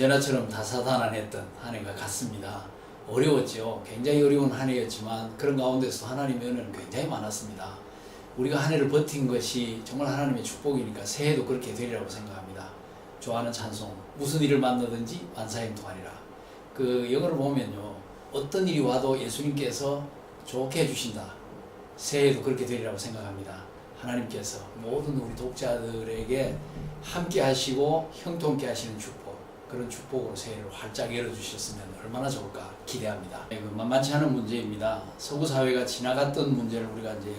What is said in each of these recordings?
언제나처럼 다사다난했던 한 해가 같습니다. 어려웠죠. 굉장히 어려운 한 해였지만 그런 가운데서 하나님의 은혜는 굉장히 많았습니다. 우리가 한 해를 버틴 것이 정말 하나님의 축복이니까 새해도 그렇게 되리라고 생각합니다. 좋아하는 찬송, 무슨 일을 만나든지 만사형통하리라. 그 영어를 보면요, 어떤 일이 와도 예수님께서 좋게 해주신다. 새해도 그렇게 되리라고 생각합니다. 하나님께서 모든 우리 독자들에게 함께 하시고 형통케 하시는 축복, 그런 축복으로 새해를 활짝 열어주셨으면 얼마나 좋을까 기대합니다. 만만치 않은 문제입니다. 서구 사회가 지나갔던 문제를 우리가 이제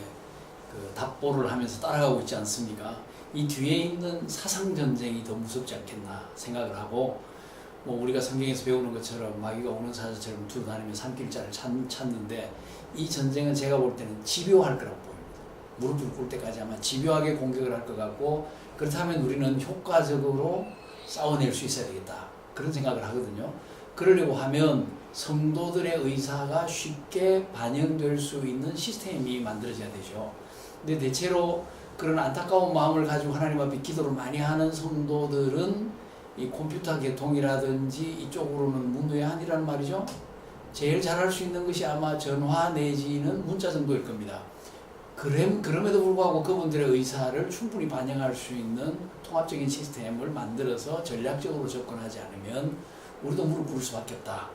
답보를 하면서 따라가고 있지 않습니까? 이 뒤에 있는 사상 전쟁이 더 무섭지 않겠나 생각을 하고, 뭐 우리가 성경에서 배우는 것처럼 마귀가 오는 사자처럼 두루다니며 산길자를 찾는데, 이 전쟁은 제가 볼 때는 집요할 거라고 보입니다. 무릎을 꿇을 때까지 아마 집요하게 공격을 할 것 같고, 그렇다면 우리는 효과적으로 싸워낼 수 있어야 되겠다, 그런 생각을 하거든요. 그러려고 하면 성도들의 의사가 쉽게 반영될 수 있는 시스템이 만들어져야 되죠. 근데 대체로 그런 안타까운 마음을 가지고 하나님 앞에 기도를 많이 하는 성도들은 이 컴퓨터 계통이라든지 이쪽으로는 문외한이라는 말이죠. 제일 잘할 수 있는 것이 아마 전화 내지는 문자 정도일 겁니다. 그럼에도 불구하고 그분들의 의사를 충분히 반영할 수 있는 통합적인 시스템을 만들어서 전략적으로 접근하지 않으면 우리도 무릎 꿇을 수밖에 없다.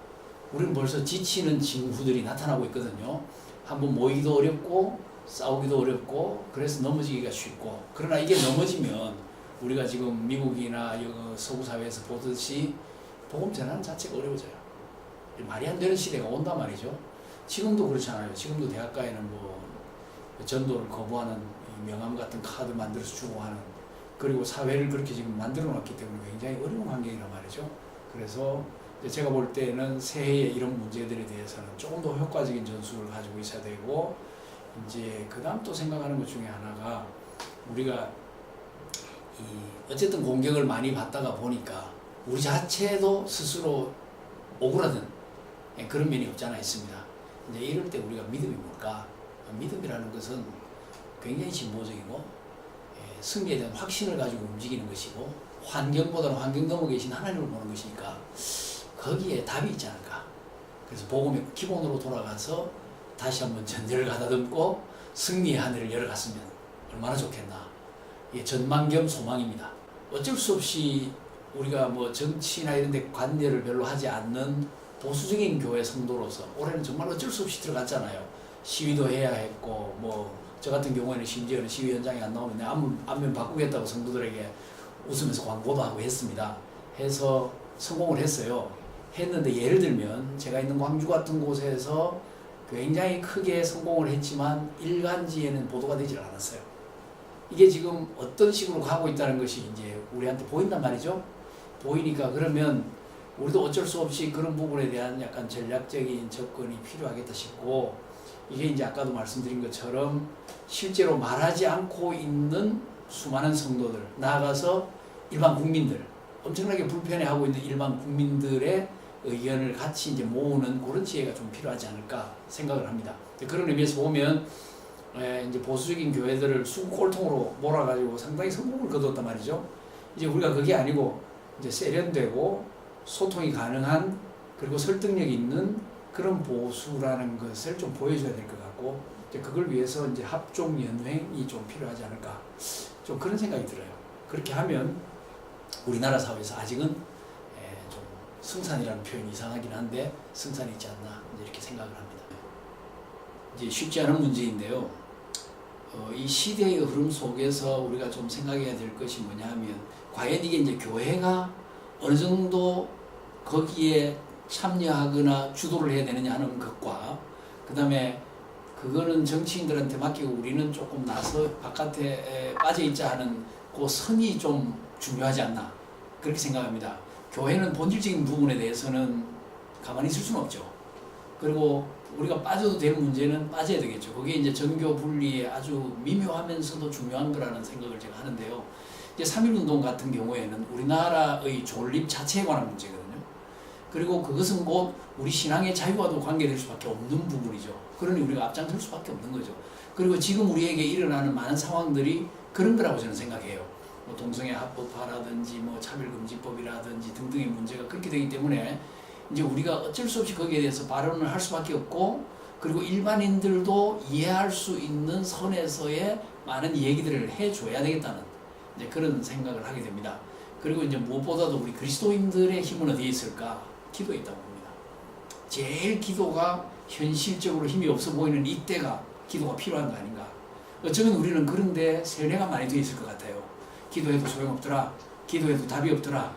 우리는 벌써 지치는 징후들이 나타나고 있거든요. 한번 모이기도 어렵고 싸우기도 어렵고 그래서 넘어지기가 쉽고, 그러나 이게 넘어지면 우리가 지금 미국이나 서구 사회에서 보듯이 복음 전하는 자체가 어려워져요. 말이 안 되는 시대가 온단 말이죠. 지금도 그렇잖아요. 지금도 대학가에는 뭐 전도를 거부하는 명함 같은 카드 만들어서 주고 하는, 그리고 사회를 그렇게 지금 만들어 놨기 때문에 굉장히 어려운 환경이란 말이죠. 그래서 제가 볼 때는 새해에 이런 문제들에 대해서는 조금 더 효과적인 전술을 가지고 있어야 되고, 이제 그 다음 또 생각하는 것 중에 하나가, 우리가 어쨌든 공격을 많이 받다가 보니까 우리 자체도 스스로 오그라든 그런 면이 없지 않아 있습니다. 이제 이럴 때 우리가 믿음이 뭘까? 믿음이라는 것은 굉장히 진보적이고 승리에 대한 확신을 가지고 움직이는 것이고, 환경보다는 환경 넘어 계신 하나님을 보는 것이니까 거기에 답이 있지 않을까. 그래서 복음의 기본으로 돌아가서 다시 한번 전제를 가다듬고 승리의 하늘을 열어갔으면 얼마나 좋겠나. 이게 전망 겸 소망입니다. 어쩔 수 없이 우리가 뭐 정치나 이런 데 관여를 별로 하지 않는 보수적인 교회 성도로서 올해는 정말 어쩔 수 없이 들어갔잖아요. 시위도 해야 했고, 뭐 저 같은 경우에는 심지어는 시위 현장에 안 나오면 안면 바꾸겠다고 성도들에게 웃으면서 광고도 하고 했습니다. 해서 성공을 했어요. 했는데 예를 들면 제가 있는 광주 같은 곳에서 굉장히 크게 성공을 했지만 일간지에는 보도가 되질 않았어요. 이게 지금 어떤 식으로 가고 있다는 것이 이제 우리한테 보인단 말이죠. 보이니까 그러면 우리도 어쩔 수 없이 그런 부분에 대한 약간 전략적인 접근이 필요하겠다 싶고, 이게 이제 아까도 말씀드린 것처럼 실제로 말하지 않고 있는 수많은 성도들, 나아가서 일반 국민들, 엄청나게 불편해하고 있는 일반 국민들의 의견을 같이 이제 모으는 그런 지혜가 좀 필요하지 않을까 생각을 합니다. 그런 의미에서 보면 이제 보수적인 교회들을 수국골통으로 몰아가지고 상당히 성공을 거뒀단 말이죠. 이제 우리가 그게 아니고 이제 세련되고 소통이 가능한, 그리고 설득력 있는 그런 보수라는 것을 좀 보여줘야 될 것 같고, 이제 그걸 위해서 이제 합종 연횡이 좀 필요하지 않을까, 좀 그런 생각이 들어요. 그렇게 하면 우리나라 사회에서 아직은 좀 승산이라는 표현이 이상하긴 한데 승산이 있지 않나, 이제 이렇게 생각을 합니다. 이제 쉽지 않은 문제인데요. 이 시대의 흐름 속에서 우리가 좀 생각해야 될 것이 뭐냐 하면, 과연 이게 이제 교회가 어느 정도 거기에 참여하거나 주도를 해야 되느냐 하는 것과, 그 다음에 그거는 정치인들한테 맡기고 우리는 조금 나서 바깥에 빠져있자 하는 그 선이 좀 중요하지 않나, 그렇게 생각합니다. 교회는 본질적인 부분에 대해서는 가만히 있을 수는 없죠. 그리고 우리가 빠져도 될 문제는 빠져야 되겠죠. 그게 이제 정교 분리에 아주 미묘하면서도 중요한 거라는 생각을 제가 하는데요. 이제 3.1운동 같은 경우에는 우리나라의 존립 자체에 관한 문제거든요. 그리고 그것은 곧 우리 신앙의 자유와도 관계될 수밖에 없는 부분이죠. 그러니 우리가 앞장설 수밖에 없는 거죠. 그리고 지금 우리에게 일어나는 많은 상황들이 그런 거라고 저는 생각해요. 뭐 동성애 합법화라든지 뭐 차별금지법이라든지 등등의 문제가 그렇게 되기 때문에 이제 우리가 어쩔 수 없이 거기에 대해서 발언을 할 수밖에 없고, 그리고 일반인들도 이해할 수 있는 선에서의 많은 얘기들을 해줘야 되겠다는 이제 그런 생각을 하게 됩니다. 그리고 이제 무엇보다도 우리 그리스도인들의 힘은 어디에 있을까? 기도에 있다고 봅니다. 제일 기도가 현실적으로 힘이 없어 보이는 이때가 기도가 필요한 거 아닌가. 어쩌면 우리는 그런데 세뇌가 많이 돼 있을 것 같아요. 기도해도 소용없더라. 기도해도 답이 없더라.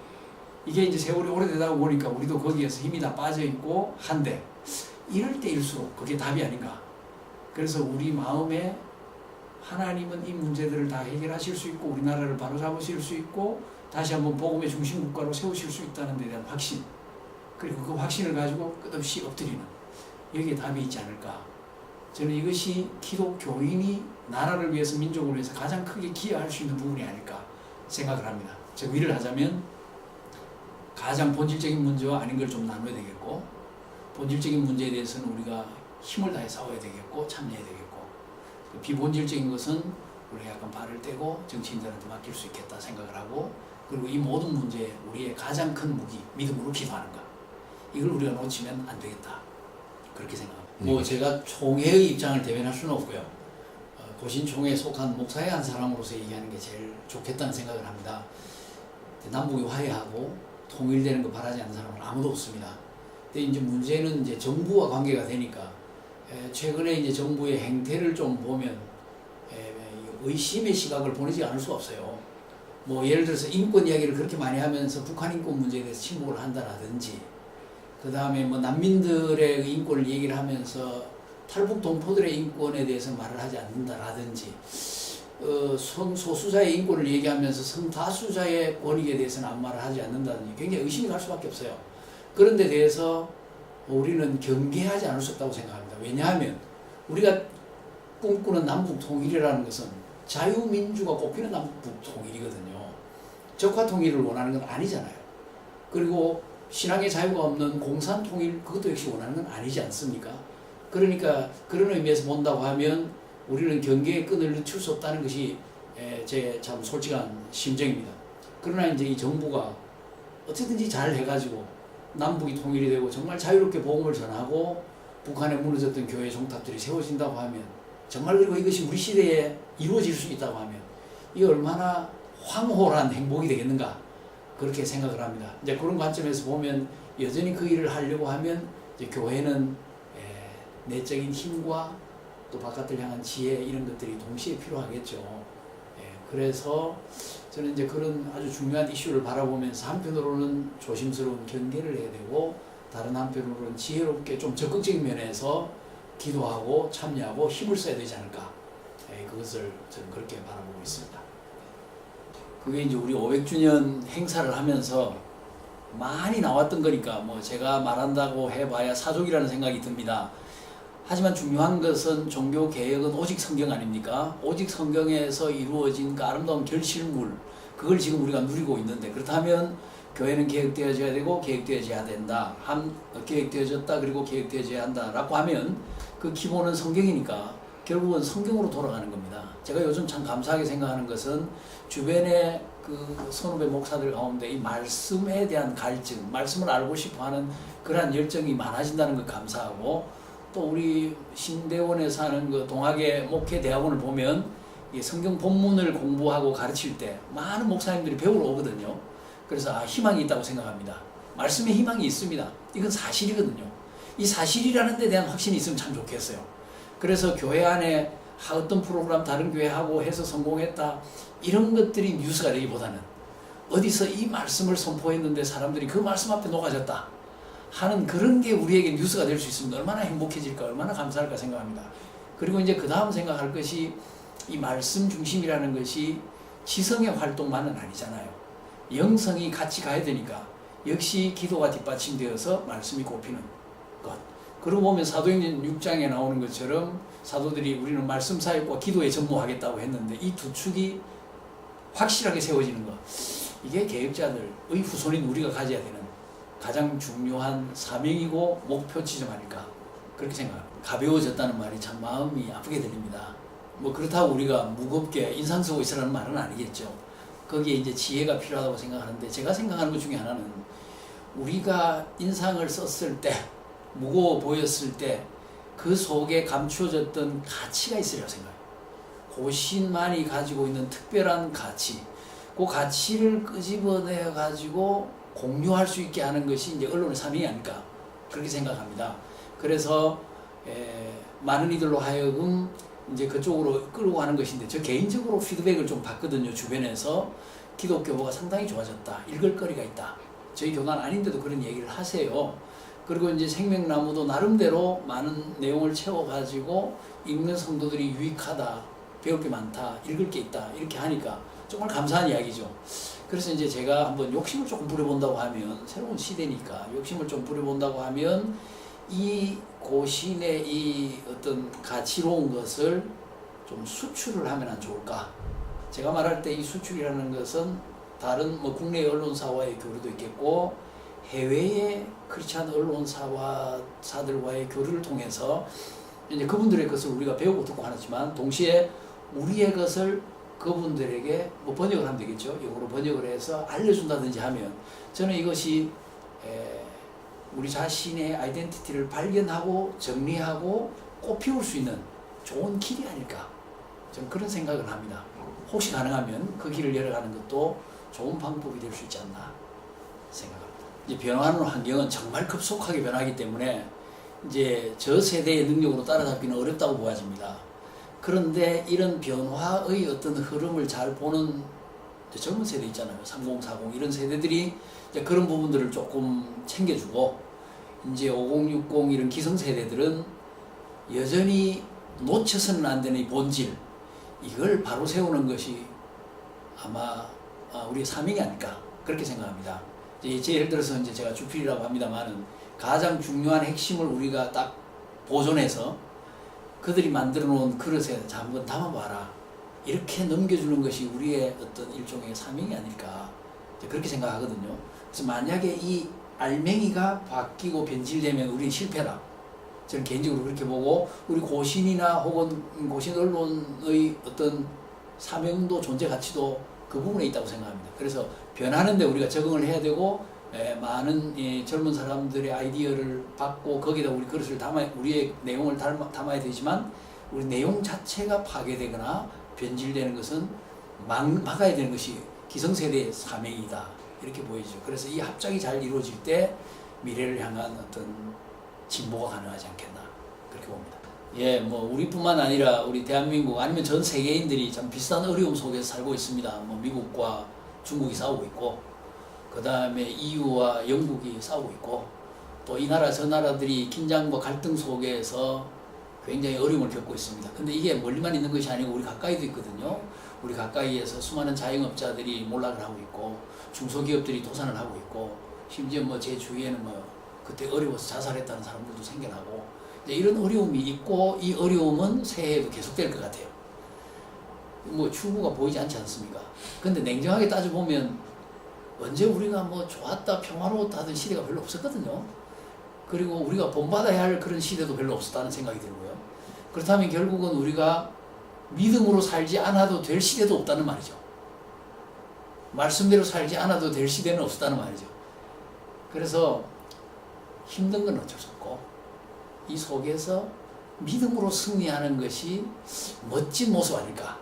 이게 이제 세월이 오래되다 보니까 우리도 거기에서 힘이 다 빠져 있고 한데, 이럴 때일수록 그게 답이 아닌가. 그래서 우리 마음에 하나님은 이 문제들을 다 해결하실 수 있고 우리나라를 바로잡으실 수 있고 다시 한번 복음의 중심 국가로 세우실 수 있다는 데 대한 확신, 그리고 그 확신을 가지고 끝없이 엎드리는, 여기에 답이 있지 않을까. 저는 이것이 기독교인이 나라를 위해서, 민족을 위해서 가장 크게 기여할 수 있는 부분이 아닐까 생각을 합니다. 제가 위를 하자면 가장 본질적인 문제와 아닌 걸 좀 나눠야 되겠고, 본질적인 문제에 대해서는 우리가 힘을 다해 싸워야 되겠고 참여해야 되겠고, 비본질적인 것은 우리가 약간 발을 떼고 정치인들한테 맡길 수 있겠다 생각을 하고, 그리고 이 모든 문제에 우리의 가장 큰 무기, 믿음으로 기도하는 것, 이걸 우리가 놓치면 안 되겠다, 그렇게 생각합니다. 뭐 제가 총회의 입장을 대변할 수는 없고요. 고신총회에 속한 목사의 한 사람으로서 얘기하는 게 제일 좋겠다는 생각을 합니다. 남북이 화해하고 통일되는 거 바라지 않는 사람은 아무도 없습니다. 근데 이제 문제는 이제 정부와 관계가 되니까, 최근에 이제 정부의 행태를 좀 보면 의심의 시각을 보내지 않을 수가 없어요. 뭐 예를 들어서 인권 이야기를 그렇게 많이 하면서 북한 인권 문제에 대해서 침묵을 한다라든지, 그 다음에 뭐 난민들의 인권을 얘기를 하면서 탈북 동포들의 인권에 대해서 말을 하지 않는다라든지, 성소수자의 인권을 얘기하면서 성다수자의 권익에 대해서는 아무 말을 하지 않는다든지 굉장히 의심이 갈 수밖에 없어요. 그런 데 대해서 우리는 경계하지 않을 수 없다고 생각합니다. 왜냐하면 우리가 꿈꾸는 남북 통일이라는 것은 자유민주가 꼽히는 남북 통일이거든요. 적화 통일을 원하는 건 아니잖아요. 그리고 신앙의 자유가 없는 공산 통일, 그것도 역시 원하는 건 아니지 않습니까? 그러니까 그런 의미에서 본다고 하면 우리는 경계의 끈을 늦출 수 없다는 것이 제 참 솔직한 심정입니다. 그러나 이제 이 정부가 어쨌든지 잘 해가지고 남북이 통일이 되고 정말 자유롭게 복음을 전하고 북한에 무너졌던 교회 종탑들이 세워진다고 하면, 정말 그리고 이것이 우리 시대에 이루어질 수 있다고 하면 이게 얼마나 황홀한 행복이 되겠는가, 그렇게 생각을 합니다. 이제 그런 관점에서 보면 여전히 그 일을 하려고 하면 이제 교회는 내적인 힘과 또 바깥을 향한 지혜, 이런 것들이 동시에 필요하겠죠. 그래서 저는 이제 그런 아주 중요한 이슈를 바라보면서 한편으로는 조심스러운 경계를 해야 되고, 다른 한편으로는 지혜롭게 좀 적극적인 면에서 기도하고 참여하고 힘을 써야 되지 않을까, 그것을 저는 그렇게 바라보고 있습니다. 그게 이제 우리 500주년 행사를 하면서 많이 나왔던 거니까 뭐 제가 말한다고 해봐야 사족이라는 생각이 듭니다. 하지만 중요한 것은 종교 개혁은 오직 성경 아닙니까? 오직 성경에서 이루어진 그 아름다운 결실물, 그걸 지금 우리가 누리고 있는데, 그렇다면 교회는 개혁되어져야 되고 개혁되어져야 된다, 개혁되어졌다, 그리고 개혁되어져야 한다라고 하면 그 기본은 성경이니까 결국은 성경으로 돌아가는 겁니다. 제가 요즘 참 감사하게 생각하는 것은 주변의 그 선후배 목사들 가운데 이 말씀에 대한 갈증, 말씀을 알고 싶어하는 그러한 열정이 많아진다는 것 감사하고, 또 우리 신대원에서 하는 그 동학의 목회대학원을 보면 이 성경 본문을 공부하고 가르칠 때 많은 목사님들이 배우러 오거든요. 그래서 희망이 있다고 생각합니다. 말씀에 희망이 있습니다. 이건 사실이거든요. 이 사실이라는 데 대한 확신이 있으면 참 좋겠어요. 그래서 교회 안에 어떤 프로그램 다른 교회하고 해서 성공했다, 이런 것들이 뉴스가 되기보다는 어디서 이 말씀을 선포했는데 사람들이 그 말씀 앞에 녹아졌다 하는 그런 게 우리에게 뉴스가 될 수 있으면 얼마나 행복해질까, 얼마나 감사할까 생각합니다. 그리고 이제 그 다음 생각할 것이, 이 말씀 중심이라는 것이 지성의 활동만은 아니잖아요. 영성이 같이 가야 되니까 역시 기도가 뒷받침되어서 말씀이 꼽히는 것. 그러고 보면 사도행전 6장에 나오는 것처럼 사도들이 우리는 말씀 사역과 기도에 전무하겠다고 했는데, 이 두 축이 확실하게 세워지는 것, 이게 개혁자들의 후손인 우리가 가져야 되는 가장 중요한 사명이고 목표 지점 아닐까, 그렇게 생각합니다. 가벼워졌다는 말이 참 마음이 아프게 들립니다. 뭐 그렇다고 우리가 무겁게 인상 쓰고 있으라는 말은 아니겠죠. 거기에 이제 지혜가 필요하다고 생각하는데, 제가 생각하는 것 중에 하나는 우리가 인상을 썼을 때, 무거워 보였을 때 그 속에 감추어졌던 가치가 있으리라고 생각해요. 고신만이 가지고 있는 특별한 가치, 그 가치를 끄집어내 가지고 공유할 수 있게 하는 것이 이제 언론의 사명이 아닐까, 그렇게 생각합니다. 그래서 많은 이들로 하여금 이제 그쪽으로 끌고 가는 것인데, 저 개인적으로 피드백을 좀 받거든요. 주변에서 기독교가 상당히 좋아졌다, 읽을 거리가 있다, 저희 교단 아닌데도 그런 얘기를 하세요. 그리고 이제 생명나무도 나름대로 많은 내용을 채워가지고 읽는 성도들이 유익하다, 배울 게 많다, 읽을 게 있다, 이렇게 하니까 정말 감사한 이야기죠. 그래서 이제 제가 한번 욕심을 조금 부려본다고 하면, 새로운 시대니까 욕심을 좀 부려본다고 하면, 이 고신의 이 어떤 가치로운 것을 좀 수출을 하면 안 좋을까. 제가 말할 때 이 수출이라는 것은 다른 뭐 국내 언론사와의 교류도 있겠고, 해외의 크리스찬 언론사들과의 교류를 통해서 이제 그분들의 것을 우리가 배우고 듣고 하지만, 동시에 우리의 것을 그분들에게 뭐 번역을 하면 되겠죠. 영어로 번역을 해서 알려준다든지 하면, 저는 이것이 우리 자신의 아이덴티티를 발견하고 정리하고 꽃피울 수 있는 좋은 길이 아닐까, 저는 그런 생각을 합니다. 혹시 가능하면 그 길을 열어가는 것도 좋은 방법이 될 수 있지 않나 생각합니다. 이제 변화하는 환경은 정말 급속하게 변하기 때문에 이제 저 세대의 능력으로 따라잡기는 어렵다고 보아집니다. 그런데 이런 변화의 어떤 흐름을 잘 보는 젊은 세대 있잖아요. 30, 40 이런 세대들이 이제 그런 부분들을 조금 챙겨주고, 이제 50, 60 이런 기성세대들은 여전히 놓쳐서는 안 되는 이 본질, 이걸 바로 세우는 것이 아마 우리의 사명이 아닐까, 그렇게 생각합니다. 이제 예를 들어서 이제 제가 주필이라고 합니다만은, 가장 중요한 핵심을 우리가 딱 보존해서 그들이 만들어 놓은 그릇에 자 한번 담아봐라, 이렇게 넘겨주는 것이 우리의 어떤 일종의 사명이 아닐까, 그렇게 생각하거든요. 그래서 만약에 이 알맹이가 바뀌고 변질되면 우리는 실패다, 저는 개인적으로 그렇게 보고, 우리 고신이나 혹은 고신 언론의 어떤 사명도 존재 가치도 그 부분에 있다고 생각합니다. 그래서 변하는데 우리가 적응을 해야 되고, 많은 젊은 사람들의 아이디어를 받고 거기다 우리 그릇을 우리의 내용을 담아야 되지만, 우리 내용 자체가 파괴되거나 변질되는 것은 막아야 되는 것이 기성세대의 사명이다, 이렇게 보이죠. 그래서 이 합작이 잘 이루어질 때 미래를 향한 어떤 진보가 가능하지 않겠나, 그렇게 봅니다. 뭐 우리뿐만 아니라 우리 대한민국 아니면 전 세계인들이 참 비슷한 어려움 속에서 살고 있습니다. 뭐 미국과 중국이 싸우고 있고, 그 다음에 EU와 영국이 싸우고 있고, 또 이 나라 저 나라들이 긴장과 갈등 속에서 굉장히 어려움을 겪고 있습니다. 근데 이게 멀리만 있는 것이 아니고 우리 가까이도 있거든요. 우리 가까이에서 수많은 자영업자들이 몰락을 하고 있고, 중소기업들이 도산을 하고 있고, 심지어 뭐 제 주위에는 뭐 그때 어려워서 자살했다는 사람들도 생겨나고, 이런 어려움이 있고, 이 어려움은 새해에도 계속될 것 같아요. 뭐 출구가 보이지 않지 않습니까? 근데 냉정하게 따져보면 언제 우리가 뭐 좋았다, 평화로웠다 하던 시대가 별로 없었거든요. 그리고 우리가 본받아야 할 그런 시대도 별로 없었다는 생각이 들고요. 그렇다면 결국은 우리가 믿음으로 살지 않아도 될 시대도 없다는 말이죠. 말씀대로 살지 않아도 될 시대는 없었다는 말이죠. 그래서 힘든 건 어쩔 수 없고, 이 속에서 믿음으로 승리하는 것이 멋진 모습 아닐까.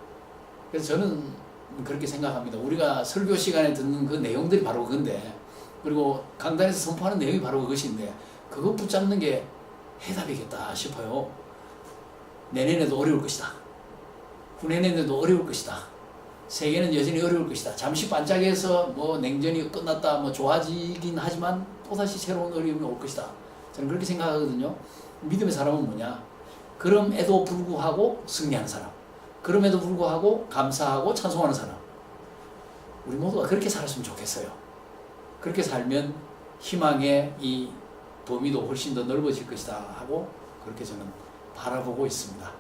그래서 저는 그렇게 생각합니다. 우리가 설교 시간에 듣는 그 내용들이 바로 그건데, 그리고 강단에서 선포하는 내용이 바로 그것인데, 그거 붙잡는 게 해답이겠다 싶어요. 내년에도 어려울 것이다, 후내년에도 어려울 것이다, 세계는 여전히 어려울 것이다, 잠시 반짝해서 뭐 냉전이 끝났다, 뭐 좋아지긴 하지만 또다시 새로운 어려움이 올 것이다, 저는 그렇게 생각하거든요. 믿음의 사람은 뭐냐? 그럼에도 불구하고 승리하는 사람, 그럼에도 불구하고 감사하고 찬송하는 사람. 우리 모두가 그렇게 살았으면 좋겠어요. 그렇게 살면 희망의 이 범위도 훨씬 더 넓어질 것이다 하고, 그렇게 저는 바라보고 있습니다.